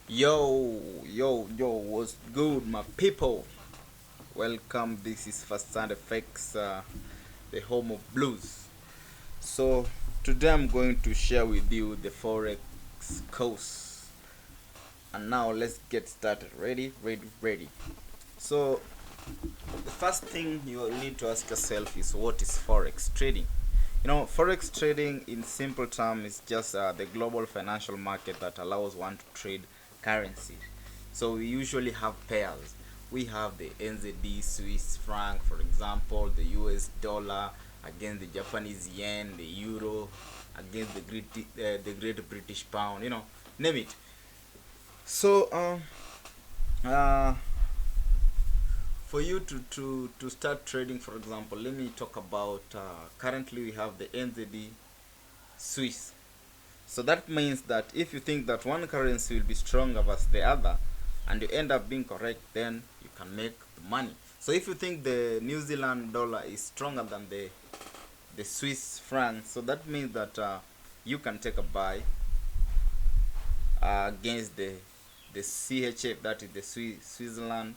Yo, what's good, my people? Welcome. This is First Sound Effects, the home of blues. So, today I'm going to share with you the Forex course. And now let's get started. Ready. So, the first thing you will need to ask yourself is what is Forex trading? Forex trading in simple terms is just the global financial market that allows one to trade currency. So we usually have pairs. We have the NZD, Swiss franc, for example, the US dollar against the Japanese yen, the euro against the Great British pound. Name it. So uh, for you to start trading, for example, let me talk about currently we have the NZD Swiss. So that means that if you think that one currency will be stronger versus the other and you end up being correct, then you can make the money. So if you think the New Zealand dollar is stronger than the Swiss franc, so that means that you can take a buy against the CHF, that is the Switzerland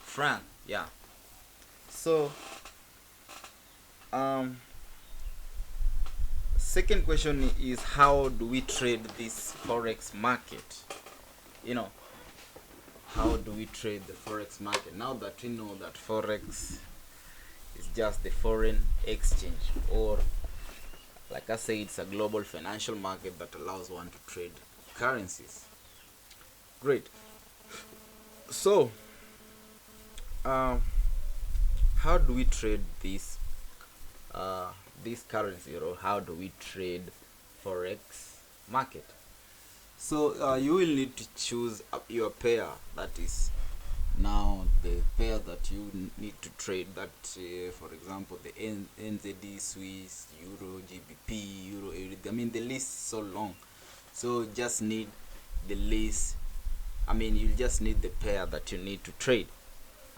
franc. Yeah. So um second question is, how do we trade this forex market? you know how do we trade the forex market? Now that we know that forex is just the foreign exchange, or like I say, it's a global financial market that allows one to trade currencies. Great. So um how do we trade uh this currency, or how do we trade forex market? So you will need to choose your pair. That is now the pair that you need to trade. That, for example, the NZD, Swiss, Euro, GBP, Euro, I mean, the list is so long. So just need the list. I mean, you just need the pair that you need to trade,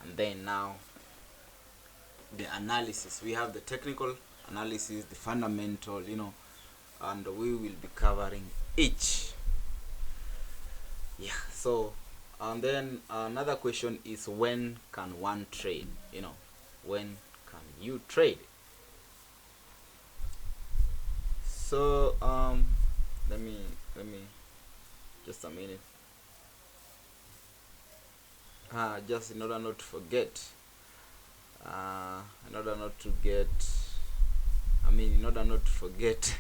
and then now the analysis. We have the technical analysis, the fundamental, and we will be covering each. Yeah. So and then another question is, when can one trade? When can you trade? So let me just a minute. Just in order not to forget, in order not to get I mean in order not to forget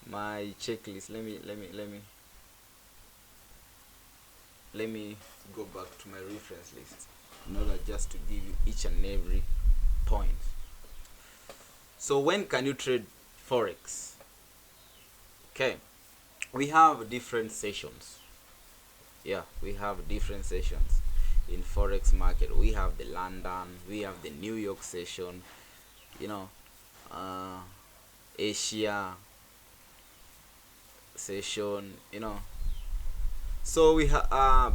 my checklist. Let me go back to my reference list in order just to give you each and every point. So when can you trade forex? Okay, we have different sessions. Yeah, we have different sessions in forex market. We have the London, we have the New York session, you know uh Asia session. So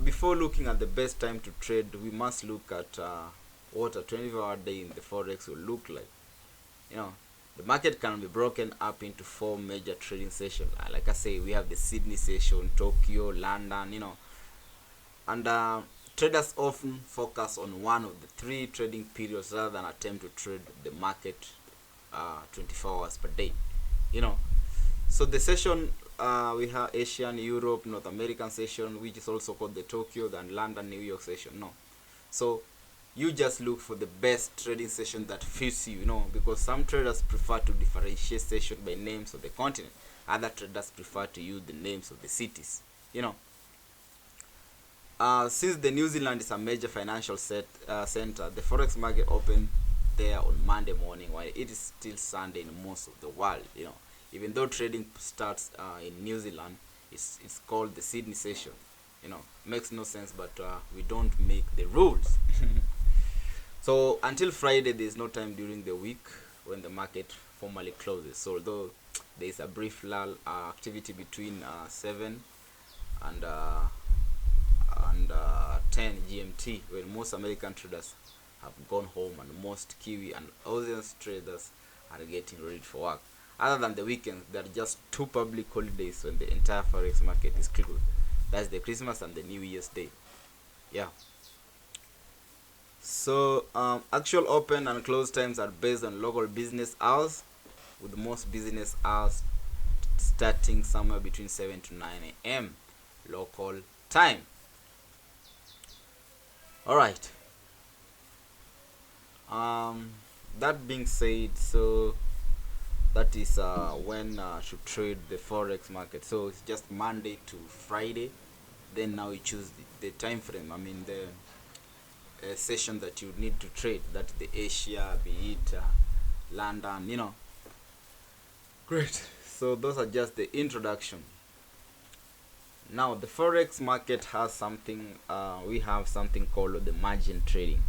before looking at the best time to trade, we must look at what a 24-hour day in the forex will look like. You know, the market can be broken up into four major trading sessions. Like I say, we have the Sydney session, Tokyo, London. And traders often focus on one of the three trading periods rather than attempt to trade the market 24 hours per day. You know, so the session, we have Asian, Europe, North American session, which is also called the Tokyo and London, New York session. No, so you just look for the best trading session that fits you. Because some traders prefer to differentiate session by names of the continent. Other traders prefer to use the names of the cities. You know, since the New Zealand is a major financial center, the forex market opened there on Monday morning, while it is still Sunday in most of the world. Even though trading starts in New Zealand, it's called the Sydney session. Makes no sense, but we don't make the rules. So until Friday, there is no time during the week when the market formally closes. So although there is a brief lull activity between 7 and 10 GMT, when most American traders have gone home and most Kiwi and Aussian traders are getting ready for work. Other than the weekends, there are just two public holidays when the entire forex market is closed. That's the Christmas and the New Year's Day. Yeah. So actual open and close times are based on local business hours, with most business hours starting somewhere between 7 to 9 a.m. local time. All right. That being said, so that is when should trade the forex market. So it's just Monday to Friday. Then now you choose the time frame. I mean the session that you need to trade. That the Asia, be it London. Great. So those are just the introduction. Now the forex market has something. We have something called the margin trading.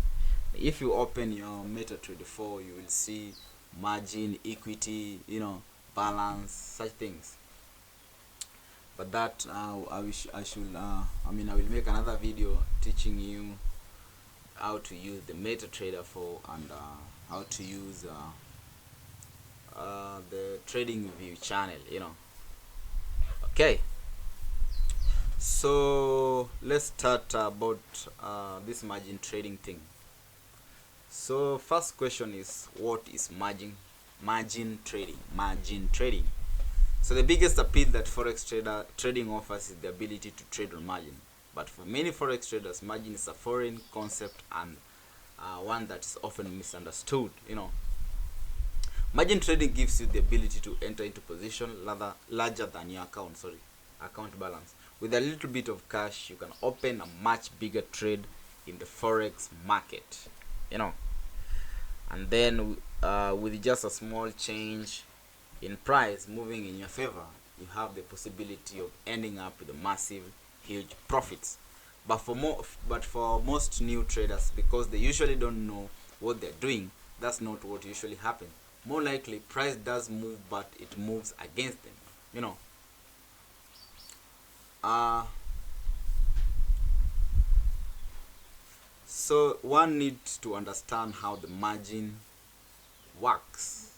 If you open your MetaTrader 4, you will see margin, equity, balance, such things. But that I will make another video teaching you how to use the MetaTrader 4 and how to use the Trading View channel. Okay. So let's start about this margin trading thing. So first question is, what is margin trading? So the biggest appeal that forex trading offers is the ability to trade on margin. But for many forex traders, margin is a foreign concept and one that is often misunderstood. Margin trading gives you the ability to enter into position larger than your account balance. With a little bit of cash, you can open a much bigger trade in the forex market. And then with just a small change in price moving in your favor, you have the possibility of ending up with a massive, huge profits. But for most new traders, because they usually don't know what they're doing, that's not what usually happens. More likely, price does move, but it moves against them. So one needs to understand how the margin works.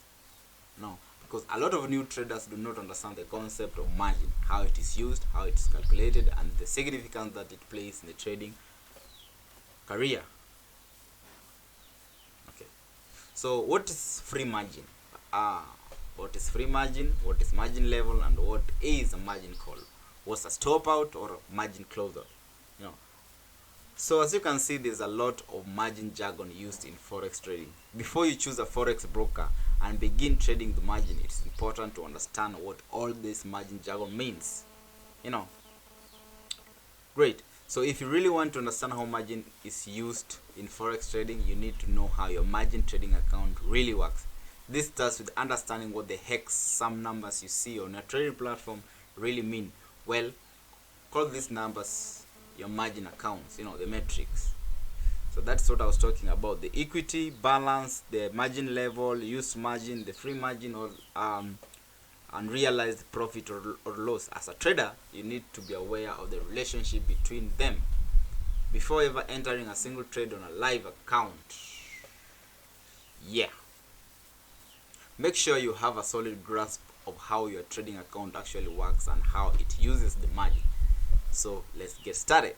Because a lot of new traders do not understand the concept of margin, how it is used, how it is calculated, and the significance that it plays in the trading career. Okay. So what is free margin? What is free margin? What is margin level? And what is a margin call? What's a stop out or a margin closer? So as you can see, there's a lot of margin jargon used in forex trading. Before you choose a forex broker and begin trading the margin, it's important to understand what all this margin jargon means. Great. So if you really want to understand how margin is used in forex trading, you need to know how your margin trading account really works. This starts with understanding what the heck some numbers you see on a trading platform really mean. Well, call these numbers your margin accounts, the metrics. So that's what I was talking about: the equity, balance, the margin level, use margin, the free margin, or unrealized profit or loss. As a trader, you need to be aware of the relationship between them before ever entering a single trade on a live account. Make sure you have a solid grasp of how your trading account actually works and how it uses the margin. So let's get started.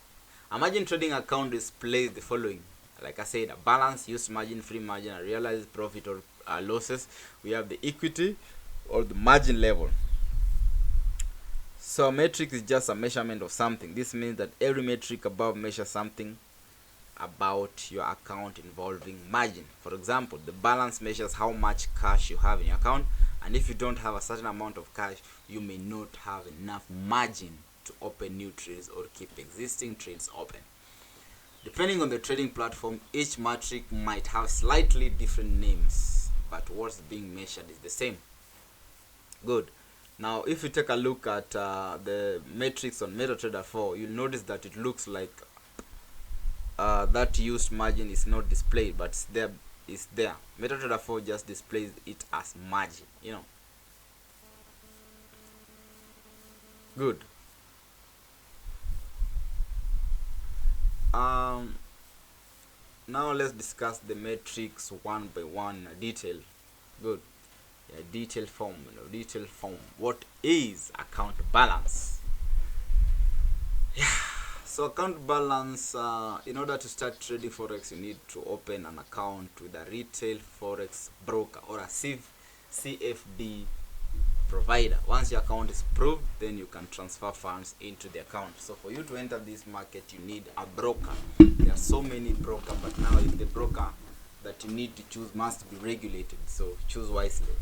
A margin trading account displays the following. Like I said, a balance, use margin, free margin, a realized profit or losses. We have the equity or the margin level. So a metric is just a measurement of something. This means that every metric above measures something about your account involving margin. For example, the balance measures how much cash you have in your account, and if you don't have a certain amount of cash, you may not have enough margin to open new trades or keep existing trades open. Depending on the trading platform, each metric might have slightly different names, but what's being measured is the same. Good. Now if you take a look at the metrics on MetaTrader 4, you'll notice that it looks like that used margin is not displayed, but it's there. MetaTrader 4 just displays it as margin. Good. Now let's discuss the metrics one by one in detail. Good. Detailed form. What is account balance? So account balance, in order to start trading forex, you need to open an account with a retail forex broker or a CFD provider. Once your account is approved, then you can transfer funds into the account. So for you to enter this market, you need a broker. There are so many brokers, but now if the broker that you need to choose must be regulated, so choose wisely,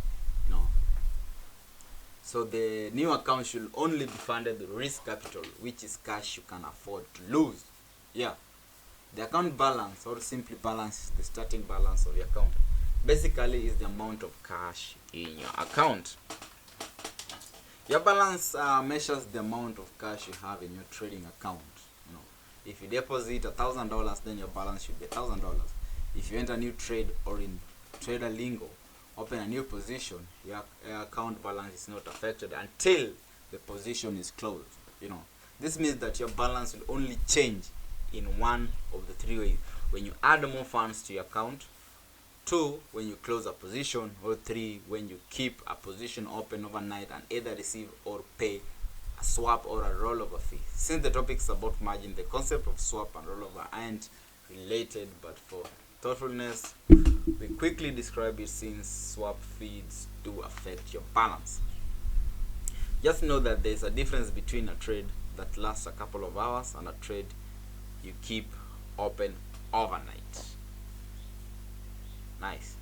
you know. So the new account should only be funded with risk capital, which is cash you can afford to lose. Yeah. The account balance, or simply balance, is the starting balance of your account. Basically is the amount of cash in your account. Your balance measures the amount of cash you have in your trading account. You know, if you deposit $1,000, then your balance should be $1,000. If you enter a new trade, or in trader lingo, open a new position, your account balance is not affected until the position is closed. You know, this means that your balance will only change in one of the three ways: when you add more funds to your account, 2, when you close a position, or 3, when you keep a position open overnight and either receive or pay a swap or a rollover fee. Since the topic is about margin, the concept of swap and rollover aren't related, but for thoughtfulness, we quickly describe it, since swap fees do affect your balance. Just know that there's a difference between a trade that lasts a couple of hours and a trade you keep open overnight. Nice.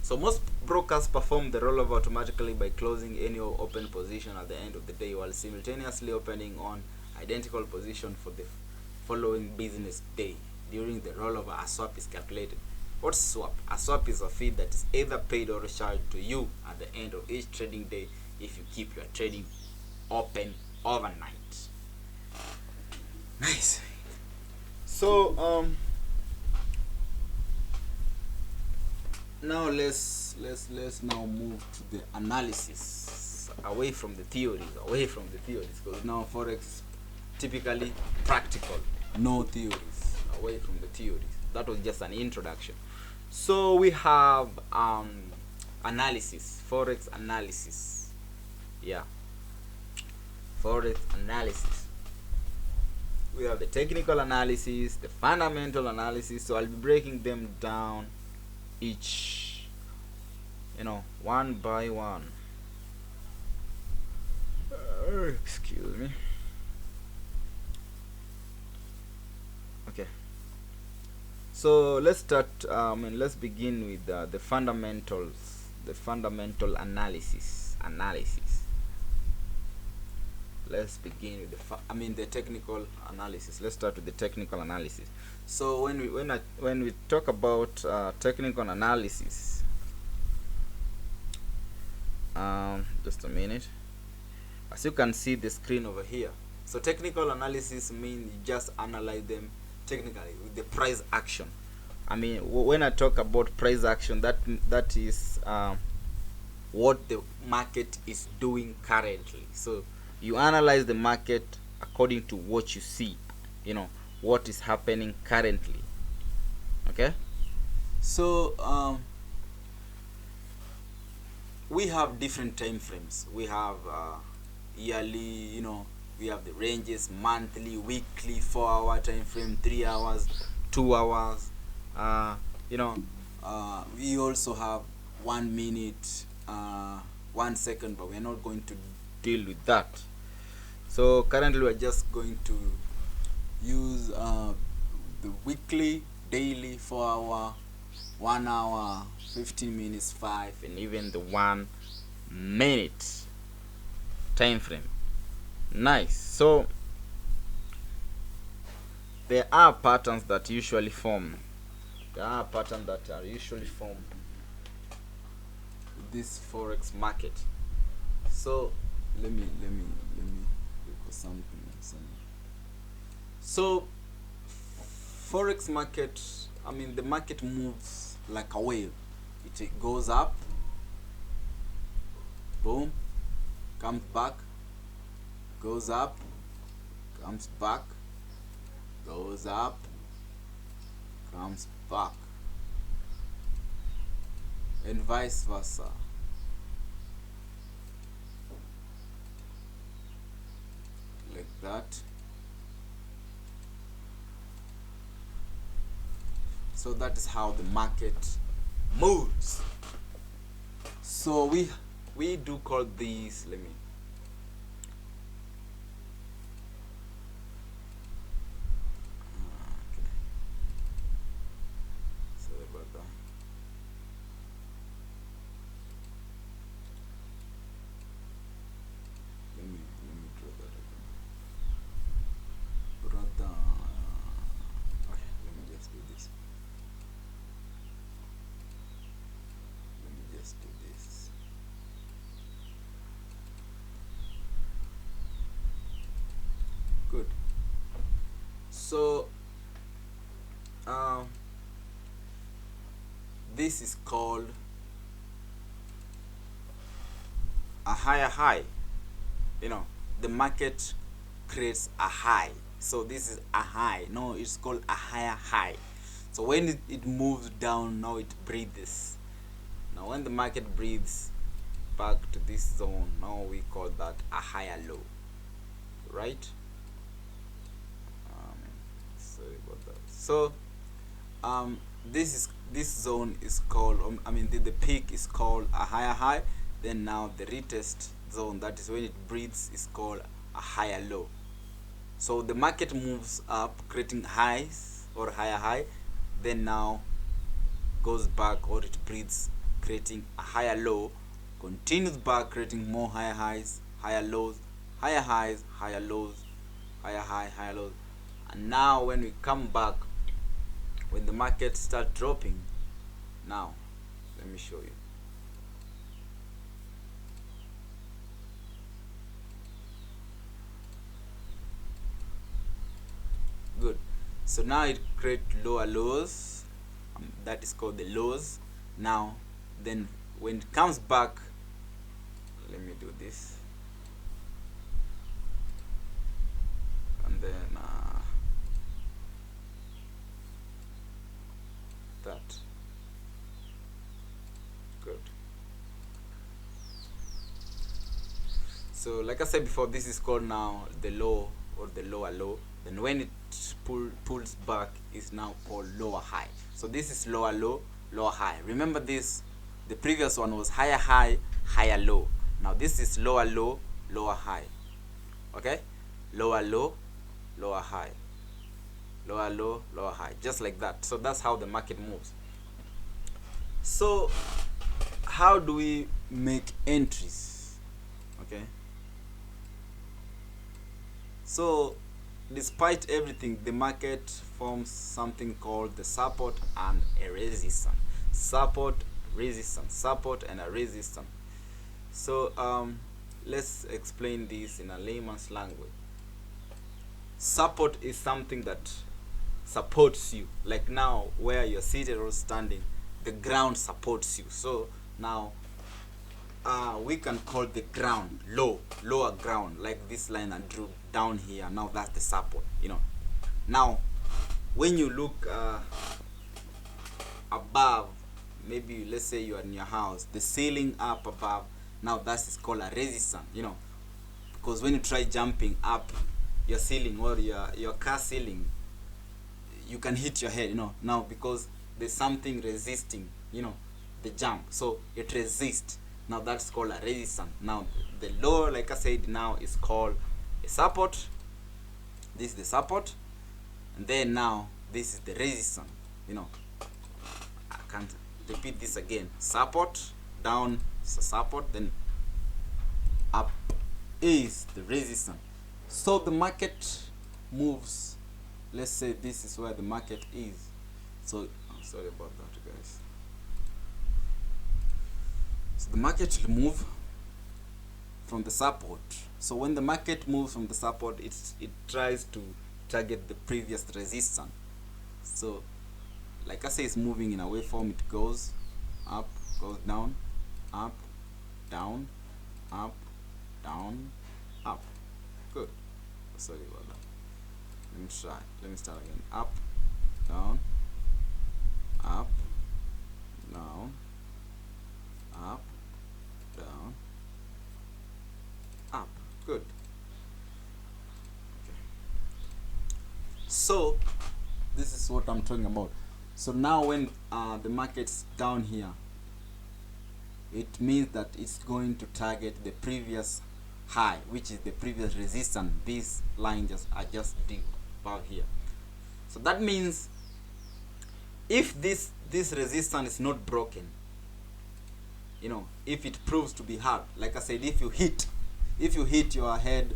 So most brokers perform the rollover automatically by closing any open position at the end of the day, while simultaneously opening on identical position for the following business day. During the rollover, a swap is calculated. What's swap? A swap is a fee that is either paid or charged to you at the end of each trading day if you keep your trading open overnight. Nice. So now let's now move to the analysis, away from the theories, because now forex is typically practical, no theories, away from the theories. That was just an introduction. So we have analysis, forex analysis. Yeah, forex analysis. We have the technical analysis, the fundamental analysis. So I'll be breaking them down each, one by one. Excuse me. Okay, so let's start. Let's begin with the fundamentals, the fundamental analysis. Let's begin with the technical analysis. Let's start with the technical analysis. So when we talk about technical analysis, just a minute. As you can see the screen over here. So technical analysis means you just analyze them technically with the price action. When I talk about price action, that is what the market is doing currently. So you analyze the market according to what you see, what is happening currently. Okay, so we have different time frames. We have yearly, we have the ranges, monthly, weekly, 4-hour time frame, 3 hours, 2 hours. We also have 1 minute, 1 second, but we're not going to deal with that. So currently we're just going to use the weekly, daily, 4-hour, 1 hour, 15 minutes, 5, and even the 1 minute time frame. Nice. So there are patterns that usually form. This forex market. So let me look for something. So forex market, the market moves like a wave. It goes up, boom, comes back, goes up, comes back, goes up, comes back, and vice versa. that. So that is how the market moves. So we do call these, let me, okay, sorry about that. Let me draw that again. Brother, okay, let me just do this. Let me just do this. Good. So this is called a higher high. You know, the market creates a high. So this is a high. No, it's called a higher high. So when it moves down, now it breathes. Now when the market breathes back to this zone, now we call that a higher low, right? Sorry about that. So this zone is called, the peak is called a higher high. Then now the retest zone, that is when it breathes, is called a higher low. So the market moves up, creating highs or higher high, then now goes back, or it breathes, creating a higher low, continues back, creating more higher highs, higher lows, higher highs, higher lows, higher high, higher lows. And now when we come back, when the market starts dropping, now let me show you. Good. So now it creates lower lows, that is called the lows. Now then when it comes back, let me do this, and then that. Good. So like I said before, this is called now the low or the lower low. Then when it pulls back, is now called lower high. So this is lower low, lower high. Remember this, the previous one was higher high, higher low. Now this is lower low, lower high. Okay, lower low, lower high, lower low, lower high, just like that. So that's how the market moves. So how do we make entries? Okay, so despite everything, the market forms something called the support and a resistance. Support, resistance, support and a resistance. So let's explain this in a layman's language. Support is something that supports you, like now where you're seated or standing, the ground supports you. So now we can call the ground lower ground, like this line I drew down here. Now that's the support, now when you look above, maybe let's say you are in your house, the ceiling up above, now that is called a resistance, because when you try jumping up your ceiling or your car ceiling, you can hit your head, now because there's something resisting, the jump, so it resists. Now that's called a resistance. Now the lower, like I said, now is called a support. This is the support, and then now this is the resistance. I can't repeat this again. Support, down is a support, then up is the resistance. So the market moves, let's say this is where the market is. So I'm sorry about that, guys. So the market will move from the support. So when the market moves from the support, it tries to target the previous resistance. So like I say, it's moving in a waveform. It goes up, goes down, up, down, up, down, up. Good. Sorry about that. Let me try. Let me start again. Up, down, up, down, up, down, up. Good. So this is what I'm talking about. So now when the market's down here, it means that it's going to target the previous high, which is the previous resistance. This line are just deep above here. So that means if this resistance is not broken, you know, if it proves to be hard, like I said, if you hit your head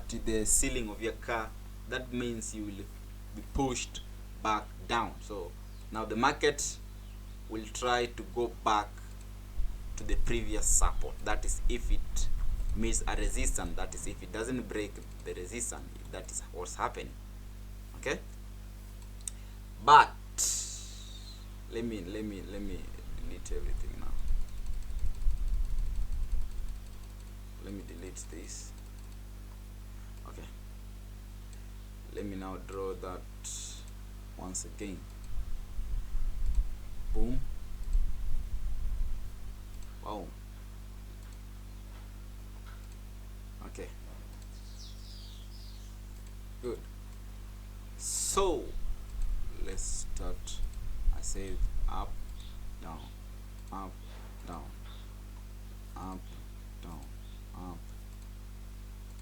to the ceiling of your car, that means you will be pushed back down. So now the market will try to go back to the previous support. That is if it meets a resistance, that is if it doesn't break the resistance, that is what's happening. Okay, but let me delete everything now. Let me delete this. Okay, let me now draw that once again. Boom. Wow. Okay, good. So let's start. I said up, down, up, down, up, down, up,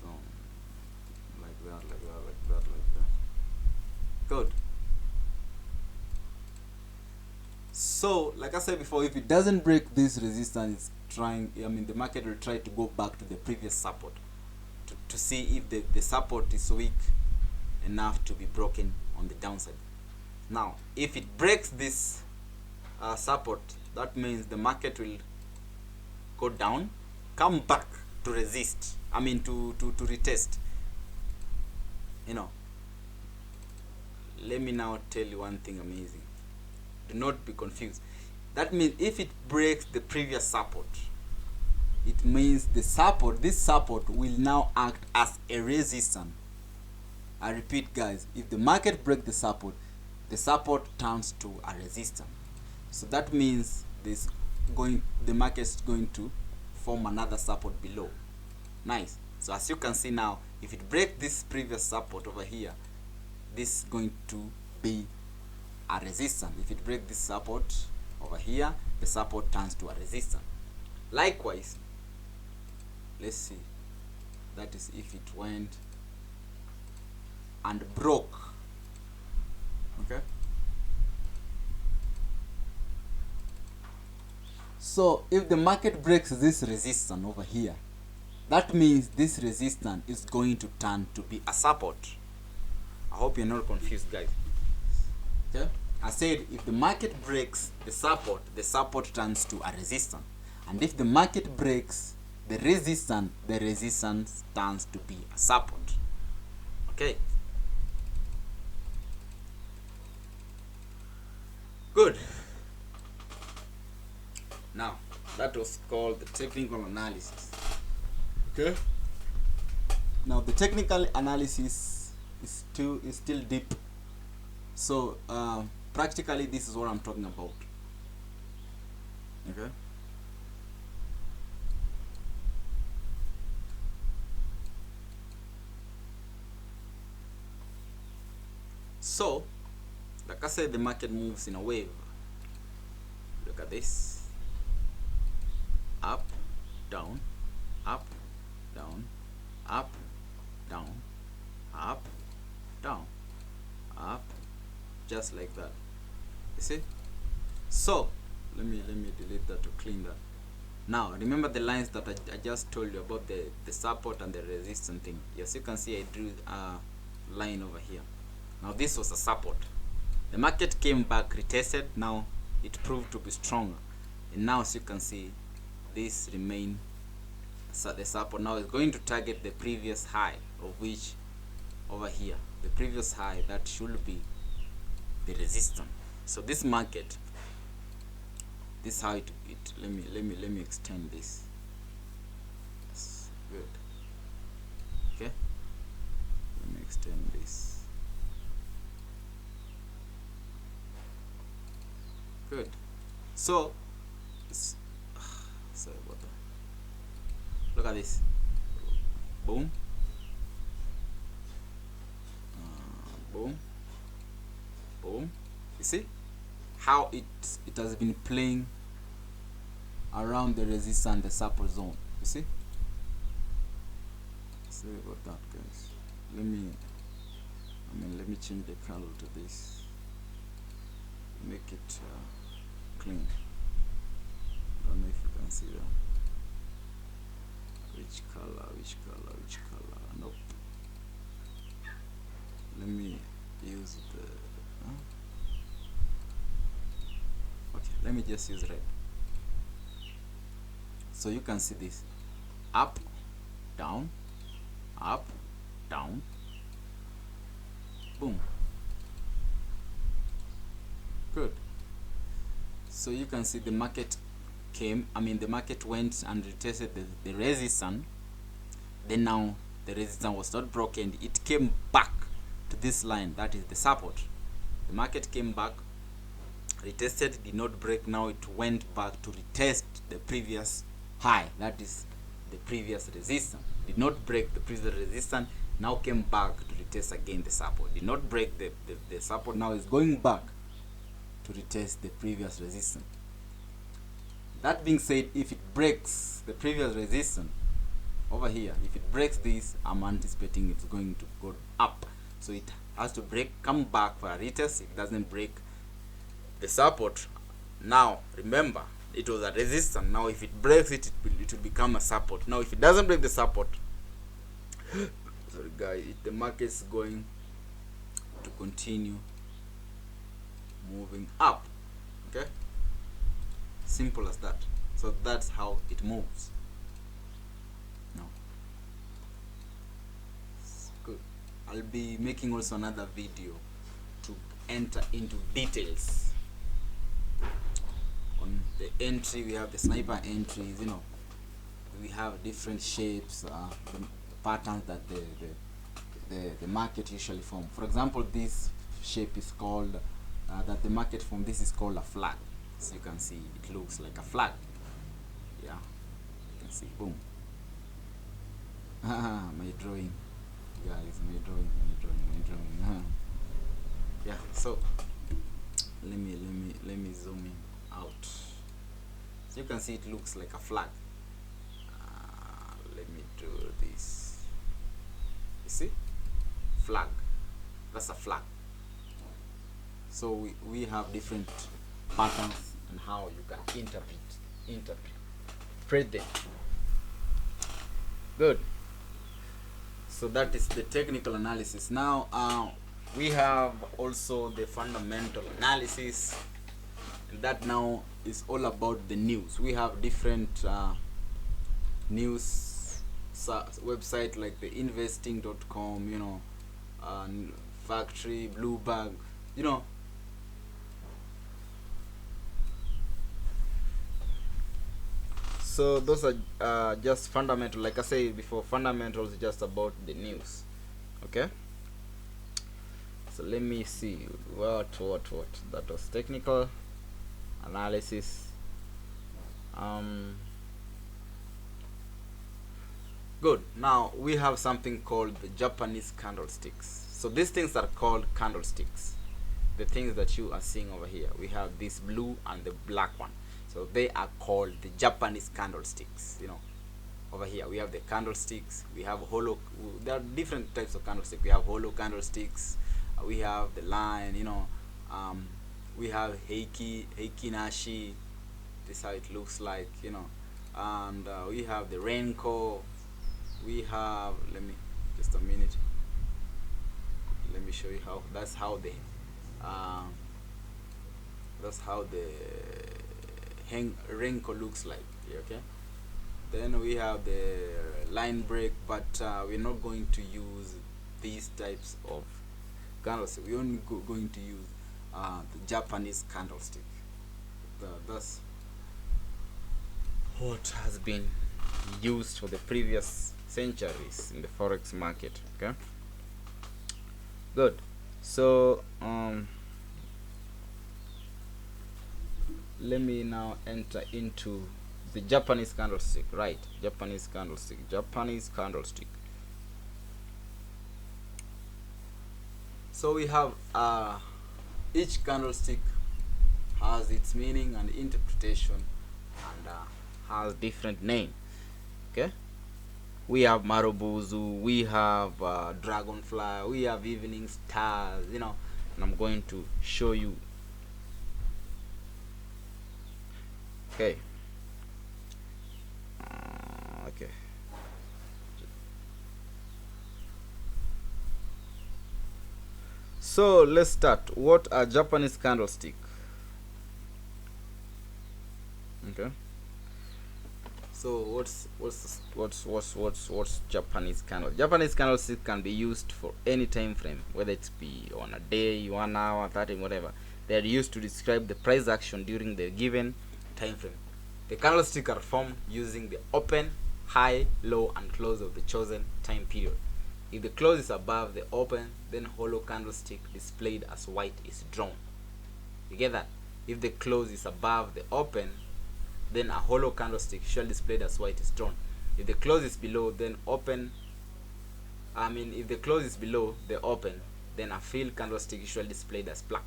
down, like that, like that, like that, like that. Good. So like I said before, if it doesn't break this resistance, the market will try to go back to the previous support to see if the support is weak enough to be broken on the downside. Now if it breaks this support, that means the market will go down, come back to resist, to retest. You know, let me now tell you one thing amazing. Do not be confused. That means if it breaks the previous support, it means this support will now act as a resistance. I repeat, guys, if the market breaks the support turns to a resistance. So that means the market is going to form another support below. Nice. So as you can see now, if it breaks this previous support over here, this is going to be a resistance. If it breaks this support over here, the support turns to a resistance. Likewise, let's see, that is if it went and broke. Okay, so if the market breaks this resistance over here, that means this resistance is going to turn to be a support. I hope you're not confused, guys. Okay, I said if the market breaks the support turns to a resistance, and if the market breaks the resistance turns to be a support. Okay, good. Now that was called the technical analysis. Okay, now the technical analysis is still deep. So practically this is what I'm talking about. Okay, so like I said, the market moves in a wave. Look at this: up, down, up, down, up, down, up, down, up, just like that. You see? So let me delete that to clean that. Now remember the lines that I just told you about, the support and the resistance thing. Yes, you can see I drew a line over here. Now this was a support. The market came back, retested. Now it proved to be stronger, and now as you can see, this remain the support. Now it's going to target the previous high, of which over here, the previous high, that should be the resistance. So this market, this is how it let me extend this. That's good. Okay, let me extend this. Good. So sorry about that. Look at this. Boom. Boom. You see how it has been playing around the resistance and the support zone. You see? Sorry about that, guys. Let me change the color to this. Make it clean. I don't know if you can see that. Which color? Nope. Let me use the okay, let me just use red. So you can see this up, down, boom. Good. So you can see the market the market went and retested the resistance. Then now the resistance was not broken, it came back to this line, that is the support. The market came back, retested, did not break. Now it went back to retest the previous high, that is the previous resistance. Did not break the previous resistance, now came back to retest again the support. Did not break the support, now is going back to retest the previous resistance. That being said, if it breaks the previous resistance over here, if it breaks this, I'm anticipating it's going to go up. So it has to break, come back for a retest. It doesn't break the support. Now remember, it was a resistance. Now if it breaks it, it will become a support. Now if it doesn't break the support, sorry guys, the market is going to continue moving up. Okay, simple as that. So that's how it moves. Now good. I'll be making also another video to enter into details on the entry. We have the sniper entries, you know, we have different shapes, the patterns that the market usually form. For example, this shape is called that the market form, this is called a flag. So you can see it looks like a flag. Yeah, you can see, boom. My drawing, guys, my drawing. Yeah, so let me zoom in out. So you can see it looks like a flag. Let me do this. You see, flag. That's a flag. So we have different patterns and how you can interpret them. Good. So that is the technical analysis. Now we have also the fundamental analysis, and that now is all about the news. We have different news website like the investing.com, you know, factory, blue bag, you know. So those are just fundamental. Like I said before, fundamentals is just about the news. Okay, so let me see what that was technical analysis. Good. Now we have something called the Japanese candlesticks. So these things are called candlesticks. The things that you are seeing over here, we have this blue and the black one. So they are called the Japanese candlesticks. You know, over here we have the candlesticks. We have hollow. There are different types of candlesticks. We have hollow candlesticks. We have the line. You know, we have heiki nashi. This is how it looks like. You know, and we have the renko. We have. Let me just a minute. Let me show you how. That's how the renko looks like. Okay, then we have the line break, but we're not going to use these types of candlestick. We're only going to use the Japanese candlestick. That's what has been used for the previous centuries in the forex market. Okay, good. So let me now enter into the Japanese candlestick. Right, Japanese candlestick. So we have Each candlestick has its meaning and interpretation, and has different name. Okay, we have Marubuzu, we have Dragonfly, we have Evening Stars, and I'm going to show you. Okay. Okay. So let's start. What are Japanese candlestick? Okay. So what's Japanese candle? Japanese candlestick can be used for any time frame, whether it be on a day, 1 hour, 30, whatever. They are used to describe the price action during the given time frame. The candlestick are formed using the open, high, low, and close of the chosen time period. If the close is above the open, then hollow candlestick displayed as white is drawn. You get that? If the close is above the open, then a hollow candlestick shall displayed as white is drawn. If the close is below, then if the close is below the open, then a filled candlestick shall displayed as black.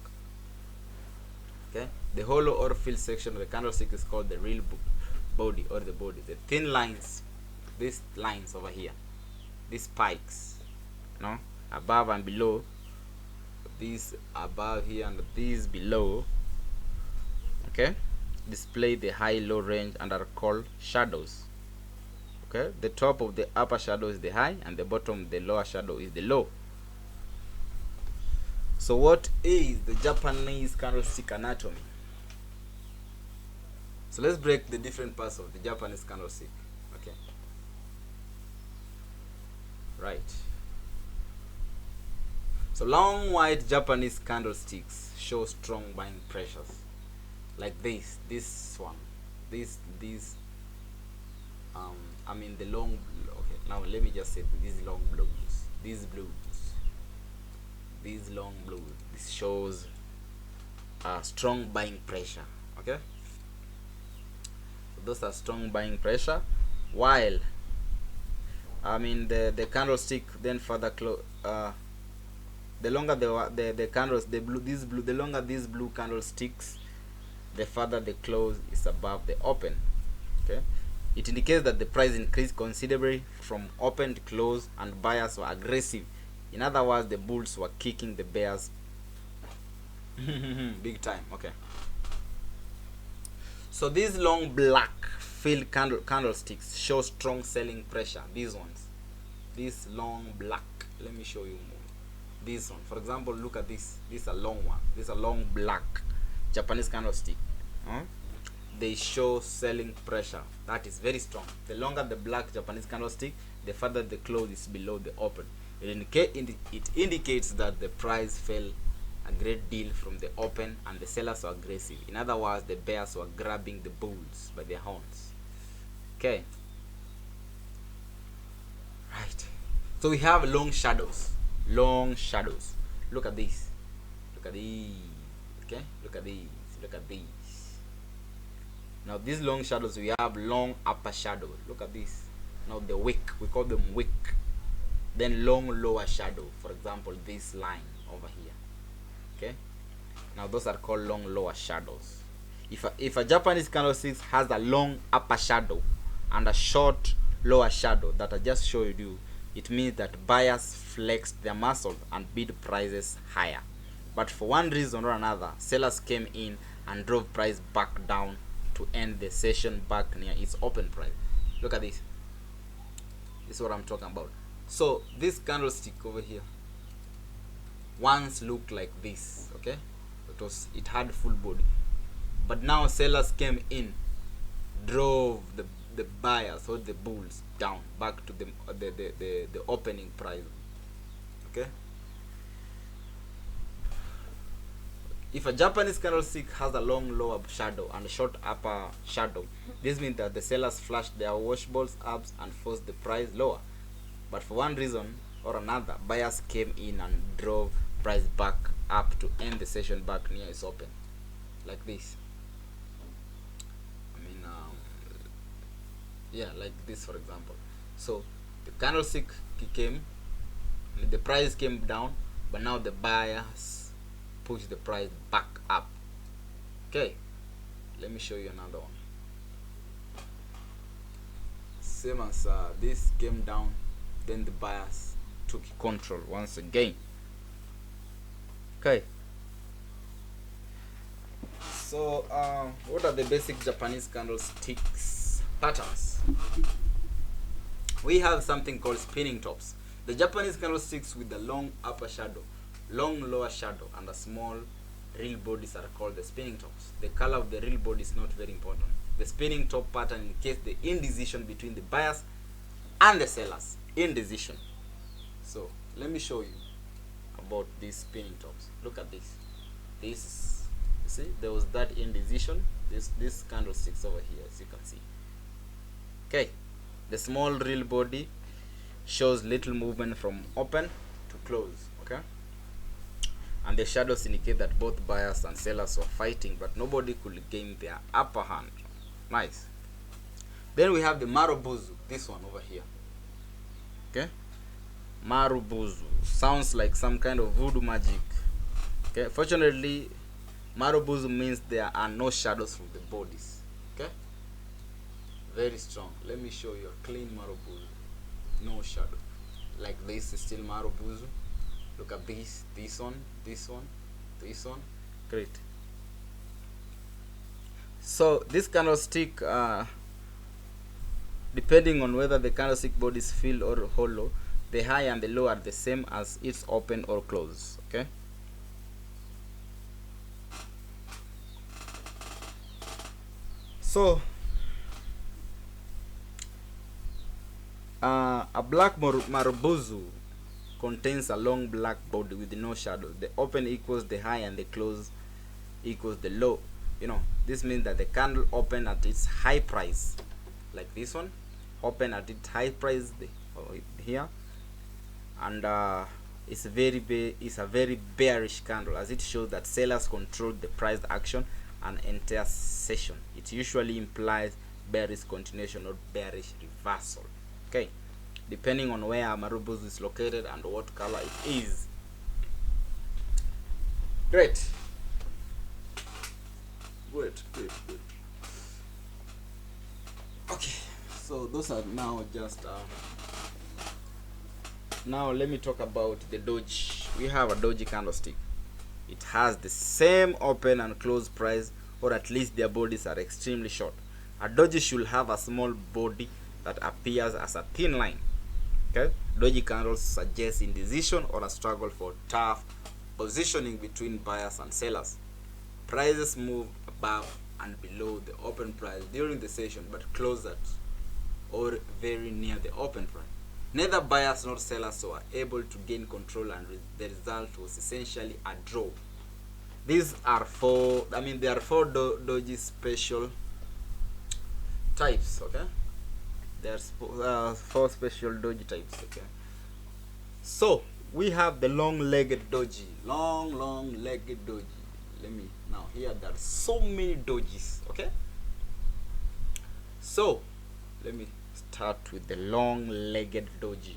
Okay, the hollow or filled section of the candlestick is called the real body or the body. The thin lines, these lines over here, these spikes, above and below, these above here and these below, okay, display the high-low range and are called shadows. Okay, the top of the upper shadow is the high and the bottom, the lower shadow, is the low. So what is the Japanese candlestick anatomy? So let's break the different parts of the Japanese candlestick. Okay, right. So long white Japanese candlesticks show strong buying pressures, like this one, the long. Okay, now let me just say these long blues, these long blues. This shows strong buying pressure. Okay, so those are strong buying pressure. While the candlestick then further the longer the candles, the longer these blue candlesticks, the further the close is above the open. Okay, it indicates that the price increased considerably from open to close and buyers were aggressive. In other words, the bulls were kicking the bears big time. Okay, so these long black filled candlesticks show strong selling pressure. These ones, these long black, let me show you more. This one, for example, look at this. This is a long one. This is a long black Japanese candlestick. They show selling pressure that is very strong. The longer the black Japanese candlestick, the further the close is below the open. It indicates that the price fell a great deal from the open and the sellers were aggressive. In other words, the bears were grabbing the bulls by their horns. Okay, right. So we have long shadows. Look at this. Look at these. Okay, look at these. Now these long shadows, we have long upper shadow. Look at this. Now the wick, we call them wick. Then long lower shadow. For example, this line over here. Okay, now those are called long lower shadows. If a Japanese candlestick has a long upper shadow and a short lower shadow that I just showed you, it means that buyers flexed their muscle and bid prices higher. But for one reason or another, sellers came in and drove price back down to end the session back near its open price. Look at this. This is what I'm talking about. So this candlestick over here once looked like this. Okay, it had full body, but now sellers came in, drove the buyers or the bulls down back to the opening price. Okay, if a Japanese candlestick has a long lower shadow and a short upper shadow, this means that the sellers flashed their wash balls up and forced the price lower. But for one reason or another, buyers came in and drove price back up to end the session back near its open, like this. Yeah, like this, for example. So the candlestick came, the price came down, but now the buyers push the price back up. Okay, let me show you another one. Same as this came down, then the buyers took control once again. Okay, so what are the basic Japanese candlesticks patterns? We have something called spinning tops. The Japanese candlesticks with the long upper shadow, long lower shadow, and a small real bodies are called the spinning tops. The color of the real body is not very important. The spinning top pattern indicates the indecision between the buyers and the sellers. Indecision. So let me show you about these spinning tops. Look at this. This, you see, there was that indecision. This candlesticks over here, as you can see. Okay, the small real body shows little movement from open to close. Okay, and the shadows indicate that both buyers and sellers were fighting, but nobody could gain their upper hand. Nice. Then we have the marubuzu, this one over here. Okay, marubuzu sounds like some kind of voodoo magic. Okay, fortunately marubuzu means there are no shadows from the bodies. Okay, very strong. Let me show you a clean marubuzu, no shadow. Like this is still marubuzu. Look at this one, this one, this one. Great. So this candlestick, depending on whether the candlestick body is filled or hollow, the high and the low are the same as it's open or closed. Okay, so a black marubuzu contains a long black body with no shadow. The open equals the high and the close equals the low. You know, this means that the candle opened at its high price, like this one, open at its high price here, and it's a very bearish candle, as it shows that sellers control the price action and entire session. It usually implies bearish continuation or bearish reversal. Okay, depending on where marubuzu is located and what color it is. Great. Good. Okay, so those are now just now let me talk about the doji. We have a doji candlestick. It has the same open and close price, or at least their bodies are extremely short. A doji should have a small body that appears as a thin line. Okay, doji candles suggest indecision or a struggle for tough positioning between buyers and sellers. Prices move above and below the open price during the session, but close at or very near the open price. Neither buyers nor sellers were able to gain control, and the result was essentially a draw. These are four. There are four doji special types. Okay, there's four special doji types. Okay, so we have the long-legged doji. Long-legged doji. Let me now here there are so many dojis. Okay, so let me start with the long-legged doji.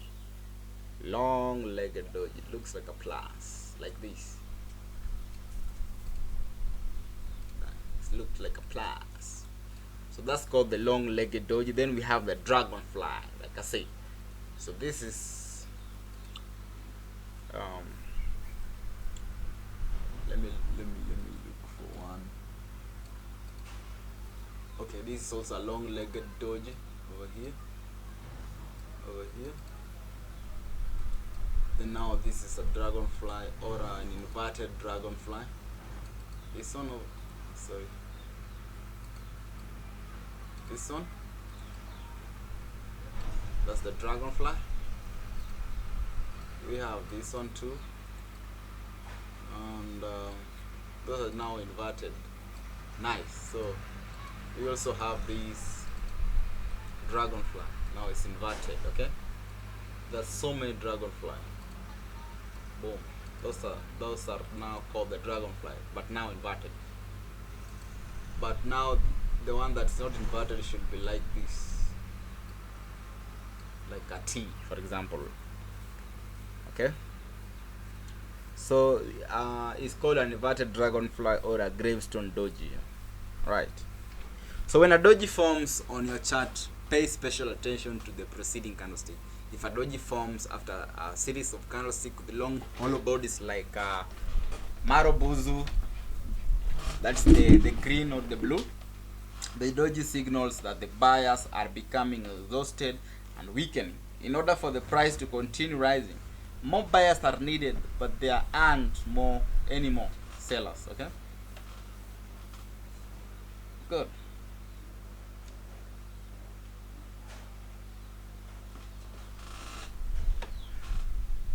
Long-legged doji looks like a plus, like this. It looks like a plus. So that's called the long-legged doji. Then we have the dragonfly, like I say. So this is let me look for one. Okay, this is also a long-legged doji over here. Then now this is a dragonfly, or an inverted dragonfly. This one, this one, that's the dragonfly. We have this one too, and those are now inverted. Nice. So we also have this dragonfly. Now it's inverted. Okay, there's so many dragonfly. Boom. Those are now called the dragonfly, but now inverted. But now the one that's not inverted should be like this, like a T, for example. Okay, So it's called an inverted dragonfly or a gravestone doji, right? So when a doji forms on your chart, pay special attention to the preceding candlestick. If a doji forms after a series of candlesticks with long hollow bodies like marubozu, that's the green or the blue, the doji signals that the buyers are becoming exhausted and weakening. In order for the price to continue rising, more buyers are needed, but there aren't any more sellers. Okay, good.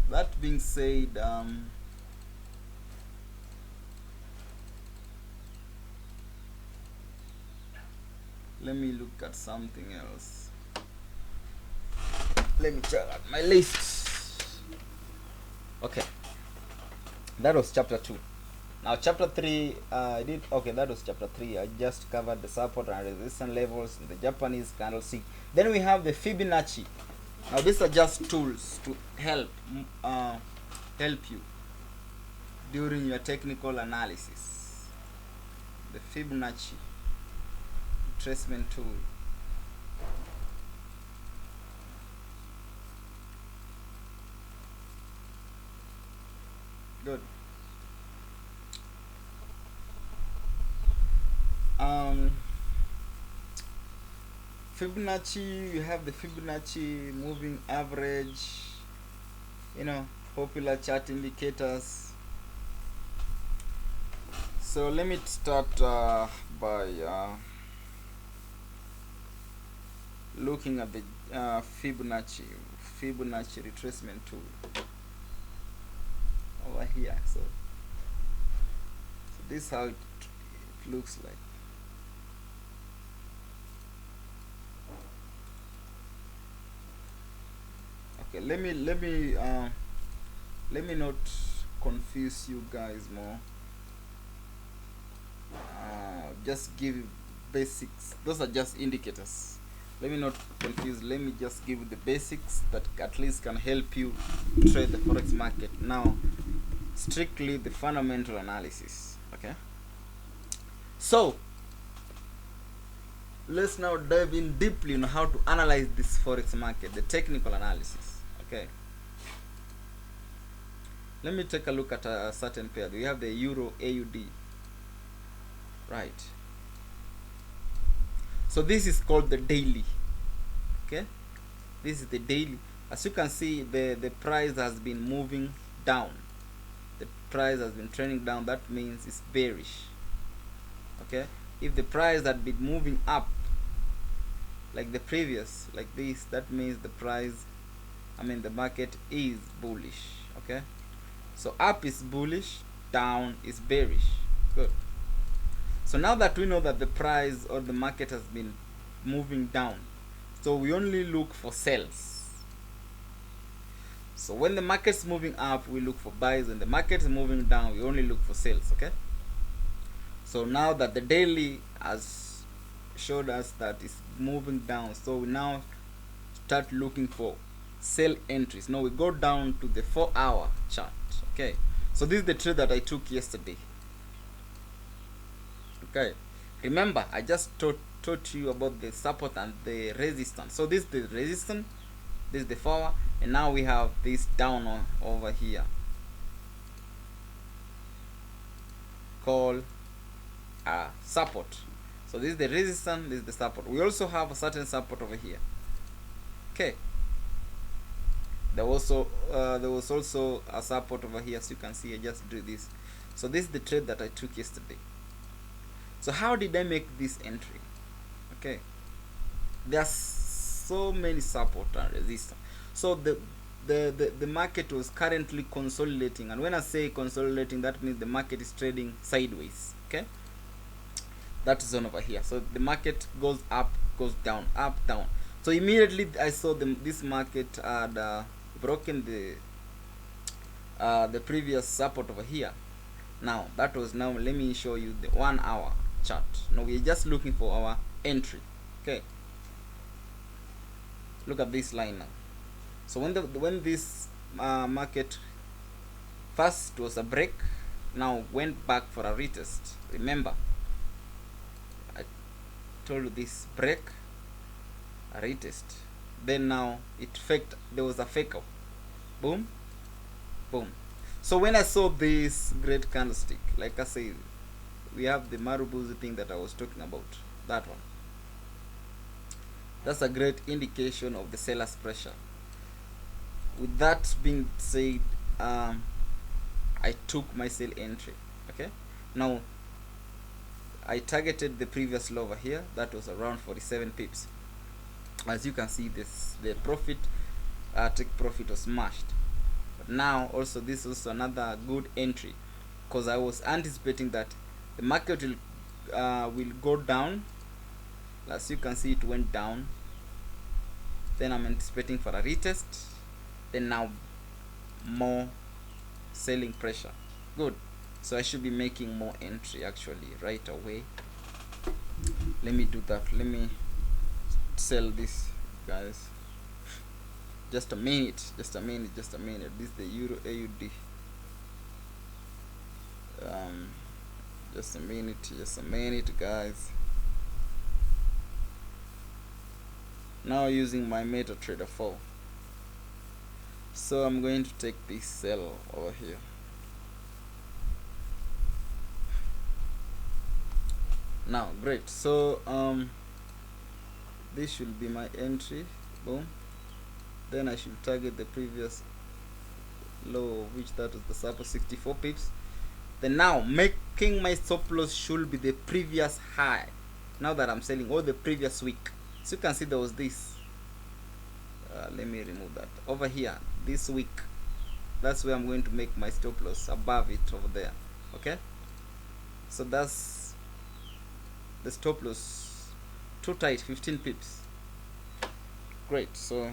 That being said, let me look at something else. Let me check out my list. Okay, that was chapter 2. Now chapter 3, that was chapter 3. I just covered the support and resistance levels in the Japanese candlestick. Then we have the Fibonacci. Now these are just tools to help you during your technical analysis. The Fibonacci retracement tool. Good. Fibonacci, you have the Fibonacci moving average, popular chart indicators. So let me start by looking at the Fibonacci retracement tool over here. So this is how it looks like. Okay, let me not confuse you guys more. Just give basics. Those are just indicators. Let me not confuse. Let me just give you the basics that at least can help you trade the forex market. Now, strictly the fundamental analysis. Okay. So let's now dive in deeply on how to analyze this forex market, the technical analysis. Okay. Let me take a look at a certain pair. We have the Euro AUD. Right. So this is called the daily. Okay. This is the daily. As you can see, the price has been moving down. The price has been trending down. That means it's bearish. Okay. If the price had been moving up like the previous, like this, that means the market is bullish. Okay. So up is bullish, down is bearish. Good. So now that we know that the price or the market has been moving down, so we only look for sells. So when the market's moving up, we look for buys. When the market is moving down, we only look for sales. Okay. So now that the daily has showed us that it's moving down, so we now start looking for sell entries. Now we go down to the 4-hour chart. Okay. So this is the trade that I took yesterday. Okay. Remember, I just taught you about the support and the resistance. So this is the resistance, this is the 4-hour, and now we have this down over here called support. So this is the resistance, this is the support. We also have a certain support over here. Okay. There was also a support over here, so you can see I just drew this. So this is the trade that I took yesterday. So how did I make this entry? Okay, there are so many support and resistance. So the market was currently consolidating, and when I say consolidating, that means the market is trading sideways. Okay, that zone over here. So the market goes up, goes down, up, down. So immediately I saw this market had broken the previous support over here. Now that was now. Let me show you the 1-hour chart. Now we're just looking for our entry. Okay, look at this line now. So when this market First was a break, now went back for a retest. Remember, I told you this: break, a retest, then now it faked. There was a fake out, boom, boom. So when I saw this great candlestick, like I said, we have the Marubuzu thing that I was talking about, that one. That's a great indication of the seller's pressure. With that being said, I took my sell entry. Okay, now I targeted the previous low over here, that was around 47 pips. As you can see, this the profit, take profit was smashed. But now also this is also another good entry, because I was anticipating that the market will go down. As you can see, it went down. Then I'm anticipating for a retest. Then now more selling pressure. Good. So I should be making more entry actually right away. Let me do that. Let me sell this, guys. Just a minute. Just a minute. Just a minute. This is the Euro AUD. Just a minute. Just a minute, guys. Now using my MetaTrader 4. So I'm going to take this sell over here. Now great. So this should be my entry. Boom. Then I should target the previous low, which that was the support, 64 pips. Then now making my stop loss should be the previous high. Now that I'm selling, all the previous week. So you can see there was this. Let me remove that. Over here, this week, that's where I'm going to make my stop loss, above it over there. Okay. So that's the stop loss. Too tight, 15 pips. Great. So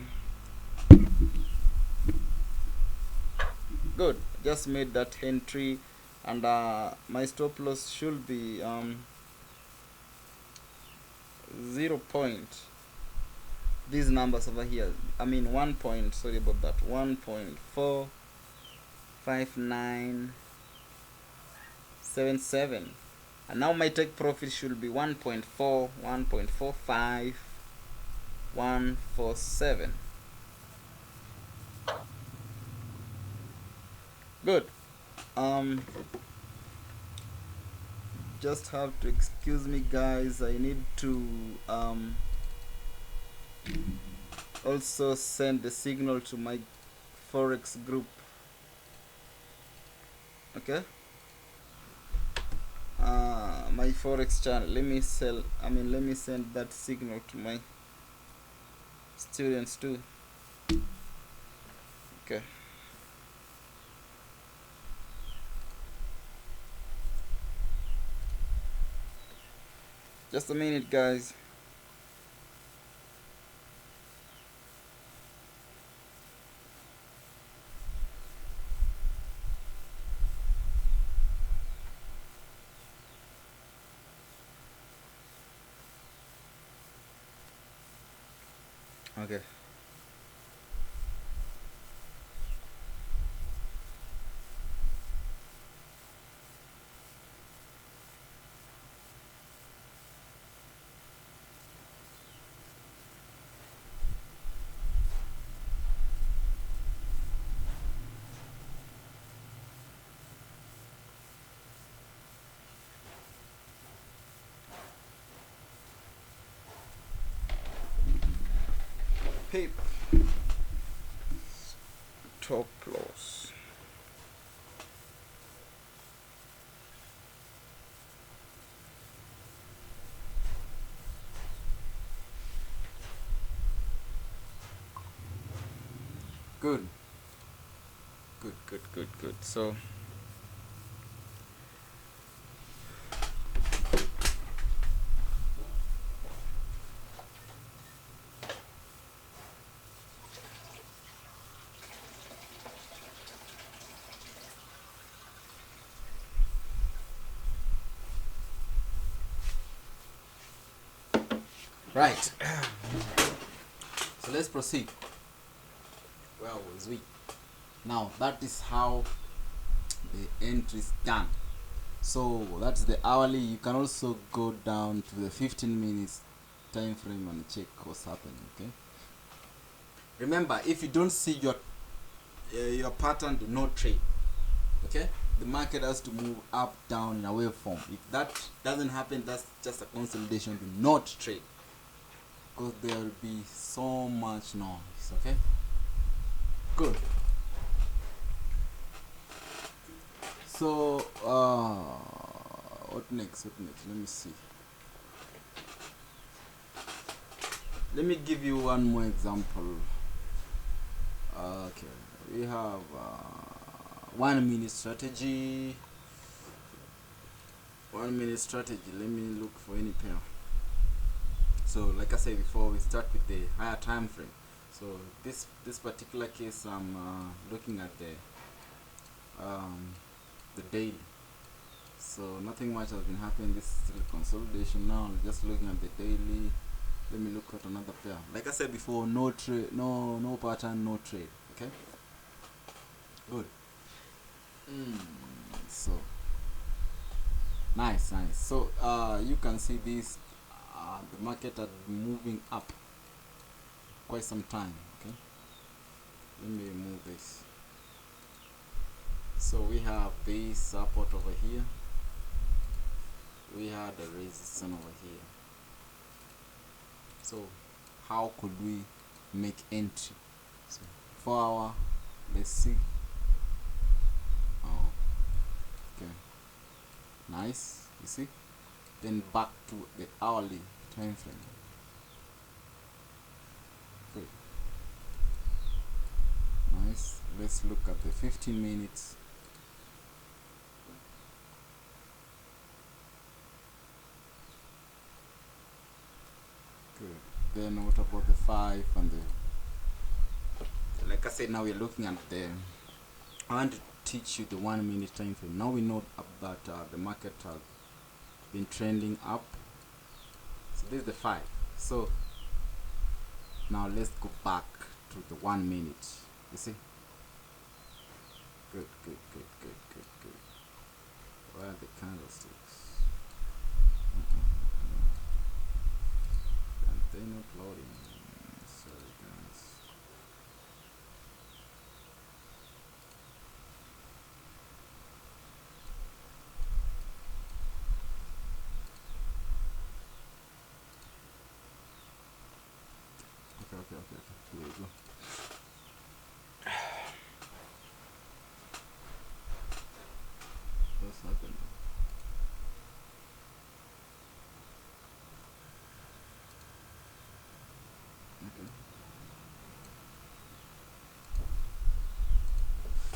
good. Just made that entry, and my stop loss should be 0 point. These numbers over here, I mean 1 point, sorry about that, 1.45977, and now my take profit should be 1.4, 1.45, 147. Good. Just have to excuse me, guys. I need to also send the signal to my Forex group. Okay. My Forex channel. Let me send that signal to my students too. Okay. Just a minute, guys. Okay. Pip. Top loss. Good. Good. So right. So let's proceed. Where was we? Now that is how the entries done. So that's the hourly. You can also go down to the 15 minutes time frame and check what's happening. Okay, remember, if you don't see your pattern, do not trade. Okay, the market has to move up, down in a waveform. If that doesn't happen, that's just a consolidation. Do not trade, because there will be so much noise. Okay, good. So what next? Let me see. Let me give you one more example. Okay, we have 1 minute strategy. 1 minute strategy. Let me look for any pair. So like I said before, we start with the higher time frame. So this particular case, I'm looking at the daily. So nothing much has been happening. This is still consolidation now. Just looking at the daily. Let me look at another pair. Like I said before, no trade, no pattern, no trade. Okay, good. So nice. So you can see this. The market had been moving up quite some time. Okay, let me remove this. So we have this support over here. We had a resistance over here. So how could we make entry? So 4 hour, let's see. Oh, okay, nice. You see, then back to the hourly time frame. Good, nice. Let's look at the 15 minutes. Good. Then what about the 5 and the, like I said, now we're looking at the, I want to teach you the 1 minute time frame. Now we know that the market has been trending up. So this is the 5. So now let's go back to the 1 minute. You see, good. Where are the candlesticks? And they're not loading. Sorry guys. Okay. Here we go. What's happening? Okay.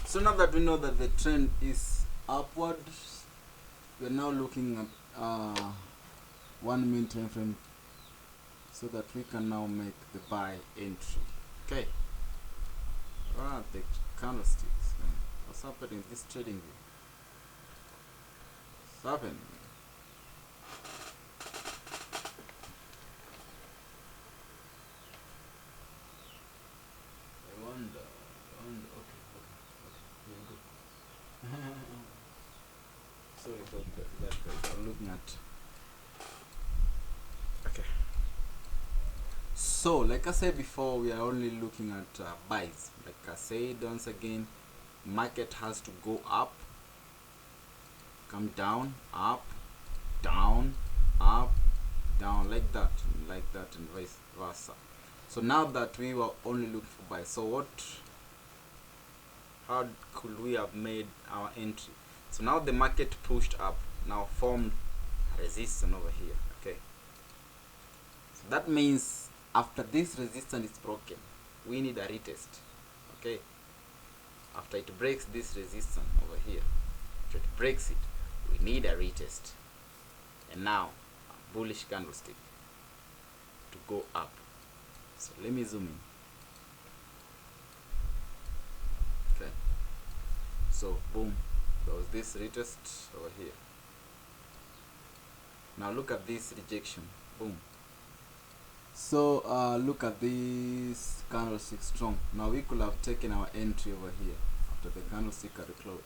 So now that we know that the trend is upward, we're now looking at 1 minute time frame, so that we can now make the buy entry. Okay. The candlesticks. What's happening in this trading view? What's happening? I wonder. Okay. Here we go. Sorry about that guys. I'm looking at. Okay. So like I said before, we are only looking at buys. Like I said once again, market has to go up, come down, up, down, like that, and vice versa. So now that we were only looking for buy, so how could we have made our entry? So now the market pushed up, now formed resistance over here. Okay, so that means after this resistance is broken, we need a retest. Okay, after it breaks this resistance over here, after it breaks it, we need a retest, and now a bullish candlestick to go up. So let me zoom in. Okay, so boom, there was this retest over here. Now look at this rejection, boom. So look at this candlestick strong. Now we could have taken our entry over here after the candlestick had closed.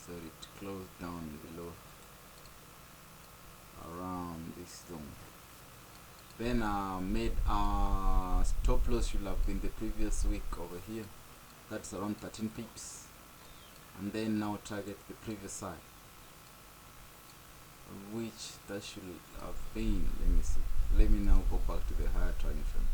so it closed down below around this zone. Then made stop loss should have been the previous week over here, that's around 13 pips, and then now target the previous side, which that should have been, let me see, let me now go back to the higher time frame.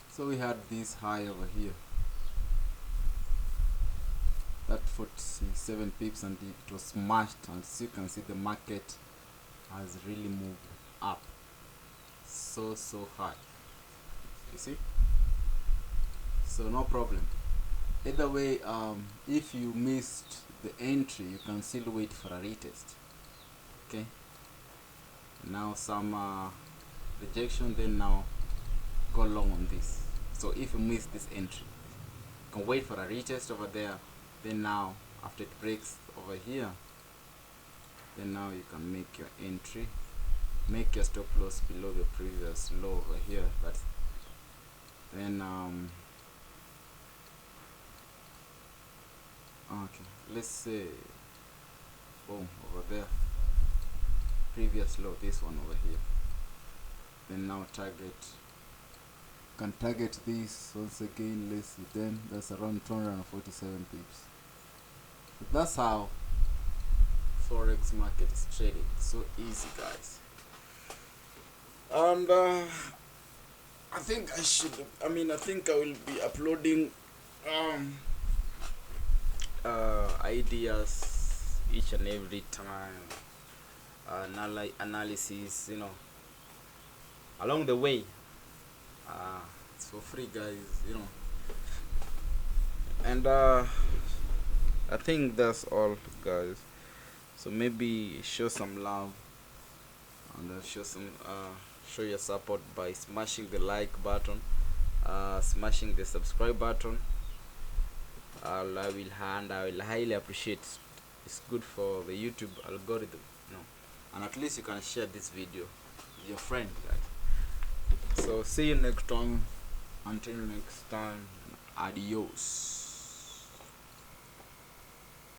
So we had this high over here, that 47 pips, and it was smashed, and as you can see the market has really moved up so high, you see. So no problem, either way. If you missed the entry, you can still wait for a retest. Okay, now some rejection, then now go long on this. So if you miss this entry, you can wait for a retest over there, then now after it breaks over here, then now you can make your entry, make your stop loss below the previous low over here. That's then okay, let's say boom, over there, previous low, this one over here, then now target, can target this once again. Let's see, then that's around 247 pips. That's how forex market is traded. So easy, guys. And I think I will be uploading ideas each and every time, analysis, you know, along the way. It's for free, guys, you know. And I think that's all, guys. So maybe show some love, and show your support by smashing the like button, smashing the subscribe button. I will highly appreciate. It's good for the YouTube algorithm, you know. And at least you can share this video with your friend, guys. So see you next time. Until next time, adios.